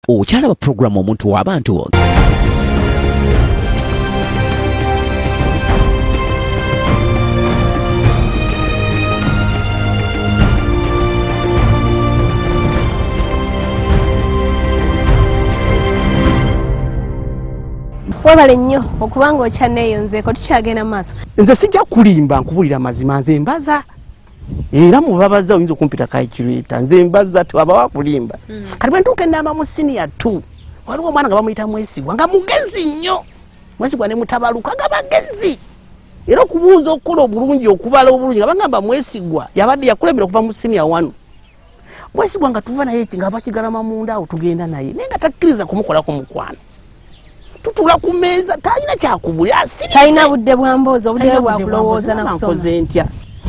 Okyalaba programu omuntu w'abantu. Wabale nnyo okubanga okyanneeyonzeeko tukyagenda maaso. Nze sijja kulimba nkubulira mazima nze mbaza. Era mubabaza oyinza okumpita calculator nze mbaza abawa kulimba. Kati bwe ntuuka enamba mu senior 2 waliwo omwana nga bamuyita Mwesigwa nga mugezi nnyo. Mwesigwa ne Mutabaluka nga bagezi. Era okubuuza okukola obulungi okubala obulungi nga bagamba Mwesigwa yabadde yakulembera okuva mu senior 1. Mwesigwa nga tuva naye nga ava Kigalama munda awo tugenda naye naye nga takkiriza kumukolako mukwano. Tutula ku meza talina kyakubulya talina budde bwa mboozi obudde bwa kulowooza na kusoma ntya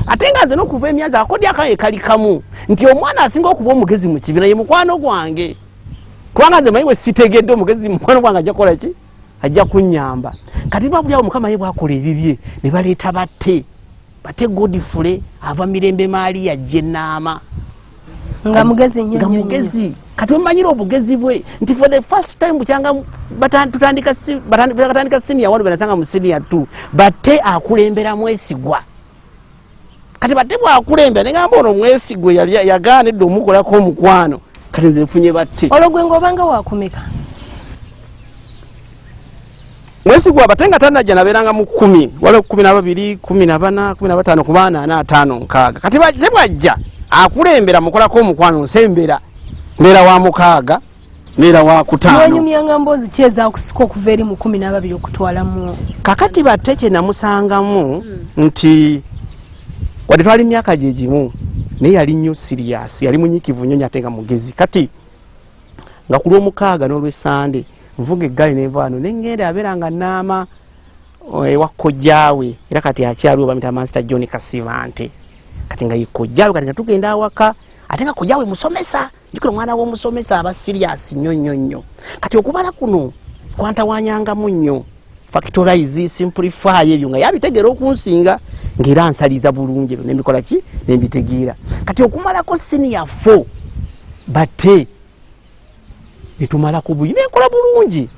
ate nga nze n'okuva emyaka akodi akaye kali kamu nti omwana asinga okuba omugezi mu kibiina ye mukwano gwange kubanga nze mayiwe sitegedde omugezi mukwano gwange ajja kukola ki ajja kunnyamba kati babulyawo mukama ye bwakola ebibye ne baleeta batte Godfrey ava Mirembe Maria Jennaama nga mugezi nnyo nga mugezi kati omanyira obugezi bwe nti for the first time bukyanga batandika senior 1 benasanga mu senior 2 batte akulembera Mwesigwa kati batte bwakulembera negamba ono Mwesigwa yagaana edda omukolako omukwano kati nze nfunye batte olwo gwe obanga wakumeka Mwesigwa batte nga tanajja nabeeranga mu 10 waliwo 12 14 15 ku baana 5 nkaaga kati batte bwajja akulembera mukolako omukwano nsembera mbeera wa 6 mbeera wa 5 wenyumyanga mboozi kyeza okusika okuva eri mu 12 okutwalamu kakati batte kye namusangamu nti wadde twali myaka gye gimu naye yali nnyo serious yali munyikivu nnyo ate nga mugezi kati nga ku lw'omukaaga n'olw'essande nvuga eggaali nenvaano nengenda abeera nga naama ewa kojjaawe era kati akyaliwo bamuyita Master John Kasibante kati nga yekojjaawe kati nga tugenda awaka ate nga kojjaawe musomesa jukira omwana w'omusomesa aba serious nnyo kati okubala kuno kwantawanyangamu nnyo factorize simplify ebyo nga yabitegeera okunsinga ng'era nsaliza bulungi n'embikola ki n'embitegeera kati okumalako senior 4 batte netumalako buyi nekola bulungi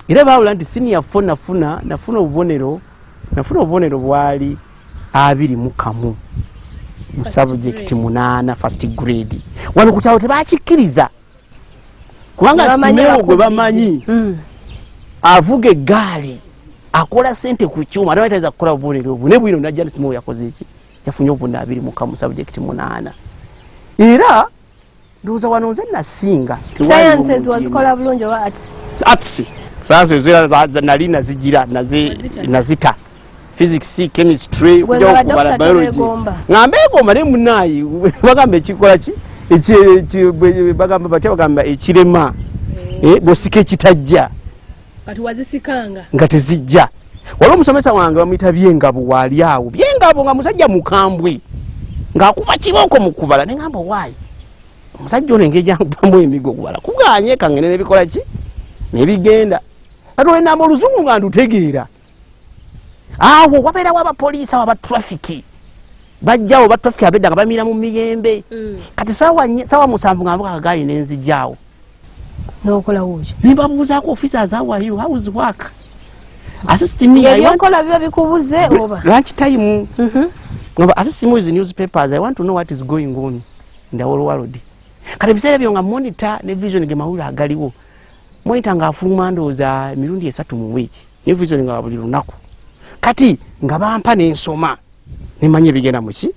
era baawula nti senior 4 nafuna obubonero bwali 21 mu subject 8 first grade wano ku kyalo tebakikkiriza kubanga sinyo gwe bamanyi avuga eggaali akola sente ku kyuma ate bayitaiza kukola obubonero obwo ne bwino najja nisimu yakoze iki yafunye obubonero 21 mu subject 8 era ndowooza wano nze nasinga sciences wazikola bulungi oba arts sciences nali nazigira nazita physics chemistry kujja okubala biology ngambe egomba ne munayi bagamba ekikola ki bagamba batya bagamba ekirema bosika ekitajja kati wazisikanga nga tezijja waliwo omusomesa wange bamuyita Byengabo waali awo Byengabo nga musajja mukambwe ng'akuba kibooko mu kubala ne ngamba waayi omusajja ono engeri gyankubamu emigo okubala kuganye kangene nebikola ki nebigenda kati olwenamba oluzungu nga ndutegeera awo wabeerawo abapoliisi aba traffic bajjawo ba traffic abedda nga bamira mu Mirembe kati sawa 7 nga mvuka kagaali nenzijjaawo n'okola wuki nibabuuzaako officers how are you how's work assist me ebyokola biba bikubuze oba lunch time ngaba assist me with the newspapers I want to know what is going on in the whole world kati biseera byo nga monitor ne vision ge mawulire agaliwo monitor nga afuluma ndowooza emirundi 3 mu weeki ne vision nga buli lunaku kati nga bampa n'ensoma nemanye bigenda muki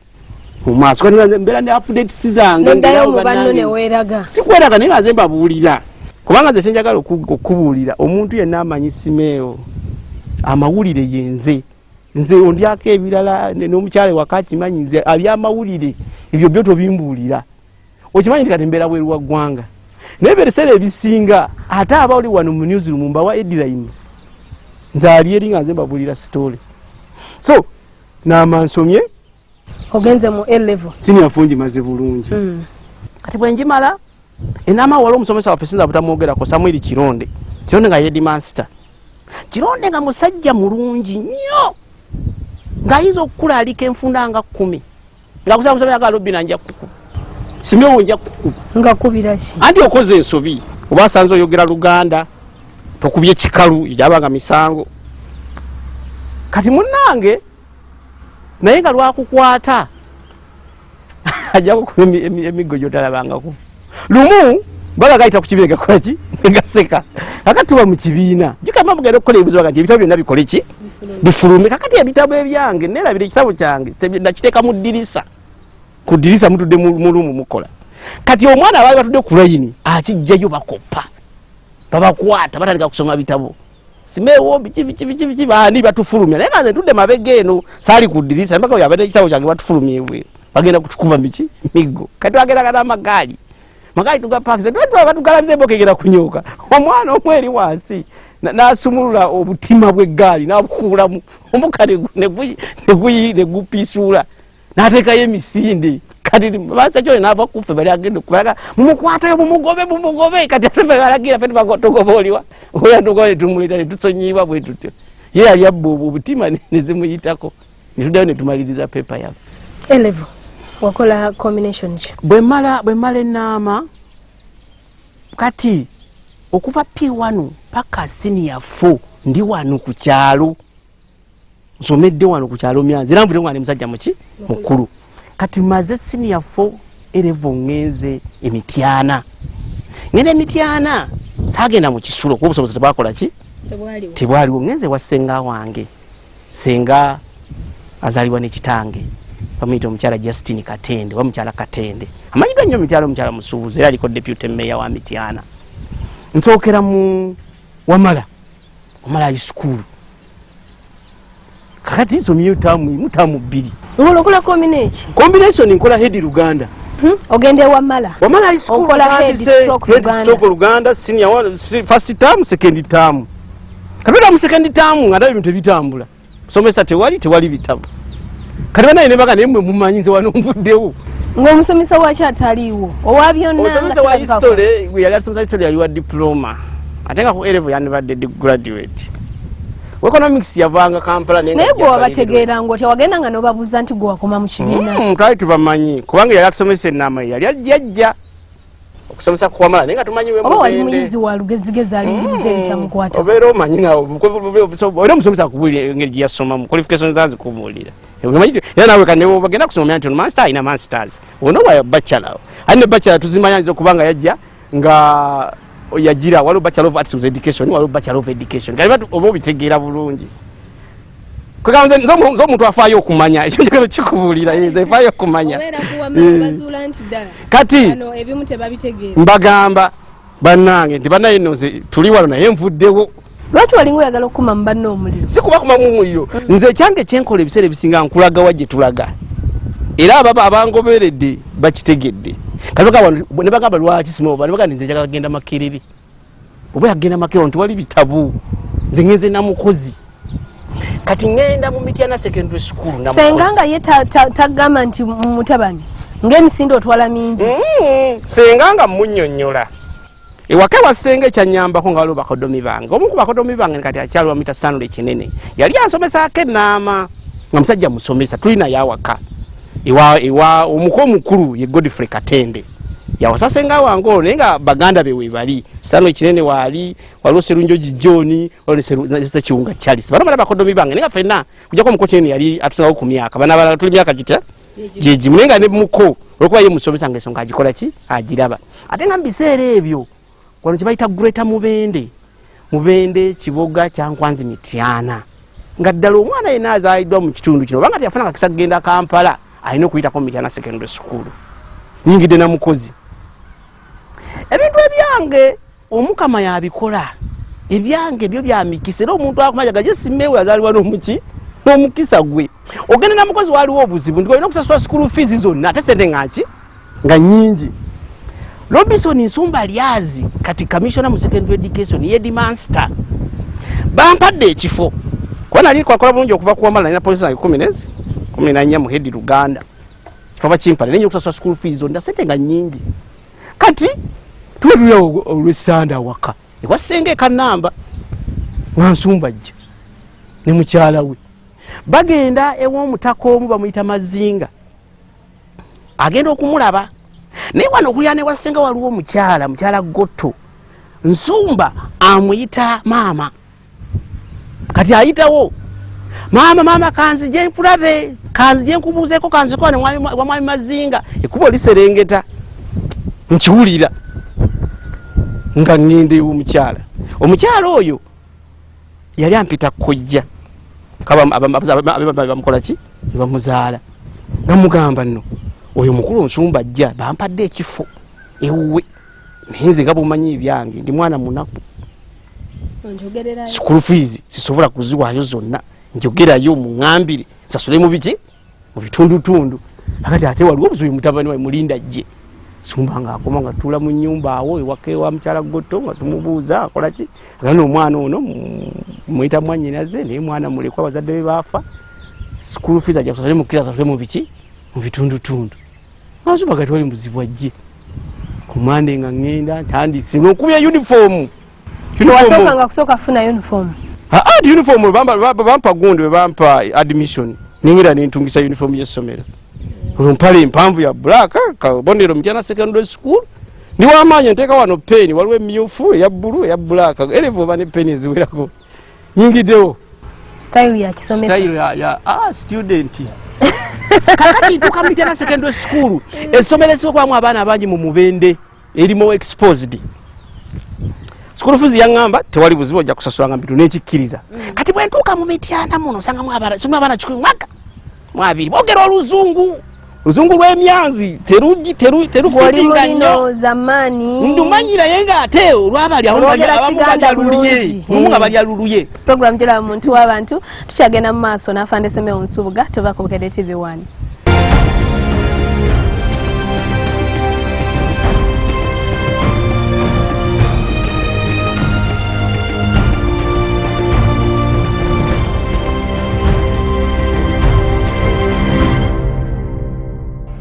mu maaso kati mbeera ne update sizange ndayo mu banno ne weeraga sikweraga naye nga nze mbabuulira kubanga nze sinjagala okubuulira omuntu yenna amanyi simeeyo amawulire yenze nze ondyako ebirala n'omukyala wakakimanyi nze abyamawulire ebyo byo tobimbuulira okimanyi nti kati mbeera bweru wa ggwanga naye ebiseera ebisinga ate aba oli wano mu newsroom mbawa headlines nze ali eri nga nze mbabuulira story so n'amansomye ogenze mu A-level senior fungi maze bulungi kati bwe njimala enama waliwo omusomesa waffe sinza butamwogerako Samuel Kironde nga headmaster Kironde nga musajja mulungi nnyo ng'ayinza okukulaalika enfunda nga 10 nga kusaba musomesa ga lobby nanja kuku Simewo nja kukuba nga kubira ki anti okoze ensobi oba asanze oyogera Luganda tokubye kikalu ijabanga misango kati munnange naye nga lwakukwata ajako ku emigo gyotalabangako lumu bagagaita ku kibega kolaki ngaseka akatuba mu kibiina jikama mugenda okukola ebizibu kati ebitabo byonna bikole ki bifulume kakati ebitabo ebyange nerabira ekitabo kyange nakiteeka mu ddirisa ku ddirisa mutudde mu lumu mukola kati omwana abaali batudde ku layini akijjayo bakoppa babakwata batandika kusoma bitabo Simewo biki bani batufulumya naye nga nze tudde mabega eno saali ku ddirisa mpaka yabadde ekitabo kyange batufulumya ebweru bagenda kutukuba miki migo kati bagenda kana amagali tugapakisa batugalabiza ebokegera kunyooka omwana omweri wansi nasumulula obutima bw'eggaali nabukuulamu omuka negupisuula nateekayo emisinde kati basa kyo naava kufe bali agenda okulaga mumukwatayo mumugobe kati ate balagira ffe tugobooliwa oya tugoye tumuleeta ne tusonyiibwa bwe tutyo ye yali abba obutima nezimuyitako netuddayo ne tumaliriza pepa yaffe elevo wakola combination ki bwe mala ennaama kati okuva P1 paka senior 4 ndi wano ku kyalo nsomedde wano ku kyalo Myanzi era mvudde ng'ali musajja muki mukulu kati maze senior 4 elevo ngenze Emityana ngende Emityana saagenda mu kisulo kuba obusobozi tebwakola ki tebwaliwo ngenze wa ssenga wange senga azaliwa n'ekitange bamuyita omukyala Justine Katende wa mukyala Katende amanyiddwa nnyo omukyala musuubuzi era aliko deputy mayor wa Mityana nsookera mu Wamala high school kakati nsomyeyo taamu 2 ngolokola combination nkola head Luganda ogende Wamala high school okola head stroke Luganda senior 1st term 2nd term kapita mu 2nd term ngadayo ebintu ebitambula somesa tewali bitabo kati bana ine baga nemwe mumanyize wano mvuddewo ng'omusomesa waki ataliiwo owa byonna omusomesa wa history yali atusomesa history yaliwa diploma ate nga ku elevo yanibadde graduate economics yavanga Kampala naye gwe wabategeera ng'otya wagenda nga n'obabuuza nti gwe wakoma mu kibiina twali tubamanyi kubanga yali atusomesa ennaama yali ajjajja okusomesa ku Wamala naye nga tumanyi we oba wali muyizi wa lugezigezi alingiriza ebitamukwata obeera omanyi nga era omusomesa akubuulira engeri gye yasomamu qualifications azikubuulira era nawe kanewo bagenda kusoma nti master ina masters ono wa bachelor ane bachelor tuzimanya kubanga yajja nga yagira waliwo bachelor of arts education waliwo bachelor of education kali batu obo bitegeera bulungi kuganze nzo muntu afaayo okumanya ekyo kyo kikubuulira yeze afaayo okumanya obeera kuwamala bazula nti ddala kati ano ebimu tebabitegeera mbagamba bannange nti bannaye nnoze tuli wano naye nvuddewo lwaki walinga oyagala okukuma mu banna omuliro sikuba kuma mu muliro nze ekyange kyenkola ebiseera ebisinga nkulaga wajje tulaga era ababa abangoberedde bakitegedde ne bagamba lwaki Simewo ne bagamba nze njagala genda Makerere oba yagenda Makerere nti wali bitabu nze ngenze namukozi kati ngenda mu Mityana secondary school namukozi senganga ye tagamba nti mutabani ng'emisinde otwala mingi senganga munnyonnyola ewaka wasenge ekyanyambako nga waliwo bakodomi bange omu ku bakodomi bange kati akyaliwa mita stanule kinene yali ansomesako ennaama nga musajja musomesa tulina yawaka ewa omuko omukulu ye Godfrey Katende yawasa senga wange ono naye nga baganda be webali stanule kinene waliwo Serunjoji John waliwo Kiwunga Charles bano bana bakodomi bange naye nga ffenna kujjako omuko kinene yali atusingawo ku myaka bana balala tuli myaka gitya gyegimu naye nga ne muko olwokuba ye musomesa ngaensonga agikola ki agiraba ate nga mu biseera ebyo wano kyebayita Greater Mubende Kiboga Kyankwanzi Mityana nga ddala omwana yenna azaaliddwa mu kitundu kino obanga teyafuna kakisa kugenda Kampala alina okuyitako Mityana secondary school nyingidde namukozi ebintu ebyange omukama yabikola ebyange byo byamikisa era omuntu akumajaga je Simewo yazaalibwa n'omukisa gwe ogenda namukozi waliwo obuzibu ndi olina okusasula school fees zonna ate sente nga nyingi Robinson Nsumba Lyazi kati commissioner mu secondary education Headmaster bampadde ekifo kwa nali kwakola bulungi okuva ku Wamala na police 14 mu head Luganda kifo bakimpale nenye okusasula school fees onda sente nga nyingi kati tuwe olwesanda waka ekwasenge kanamba nga Nsumba jja ne mukyala we bagenda ewo omutako omu bamuyita Mazinga agenda okumulaba naye wano okulyane wasenga waliwo mukyala Gotto Nsumba amuyita maama kati ayitawo maama kanzije nkulabe kanzije nkubuuzeeko kanzikwane wamwami Mazinga ekubo liserengeta nkiwulira nga ngende omukyala oyo yali ampita kojja bamukola ki bamuzaala namugamba nno oyo mukulu Nsumba ajja bampadde ekifo ewuwe naye nze nga bumanyi ebyange ndi mwana munaku school fees sisobola kuziwaayo zonna njogerayo muŋambire sasule mu biki mu bitundutundu akati ate waliwo obusubi mutabani wa mulinda jje Nsumba nga akoma nga tula mu nnyumba awo ewaka ewa mukyala Gotto nga tumubuuza akola ki agana omwana ono muyita mwannyinaze naye mwana mulekwa abazadde be baafa school fees ajja kusasule mu kisa sasule mu biki mu bitundutundu Nsumba kati wali muzibwa jje kumande nga ngenda ntandise n'okubya uniform wasokanga kusooka funa uniform uniform bampa gundi bampa admission ningira nintungisa uniform y'essomero mpale mpanvu ya black kabonero mtyana secondary school ni wamanya nteka wano pen waliwo emyufu ya blue ya black elevo bane pen ziwerako nyingidewo style ya kisomesa style ya student kakati tukamutana secondary school essomero sokwamu abaana abangi mu mubende erimo exposed school fees yangamba tewali buzibu ojja kusasula nga mbitu n'ekikkiriza kati bwe ntuuka mu Mityana muno osanga abaana 10 mwaka mwabiri boogera oluzungu lw'emyanzi terufitinga nnyo zamani ndumanyira ye nga ate olwabali abamu nga balyaluluye program jela muntu w'abantu tukyagenda mu maaso n'afande Semewo Nsubuga tuva ku Bukedde TV 1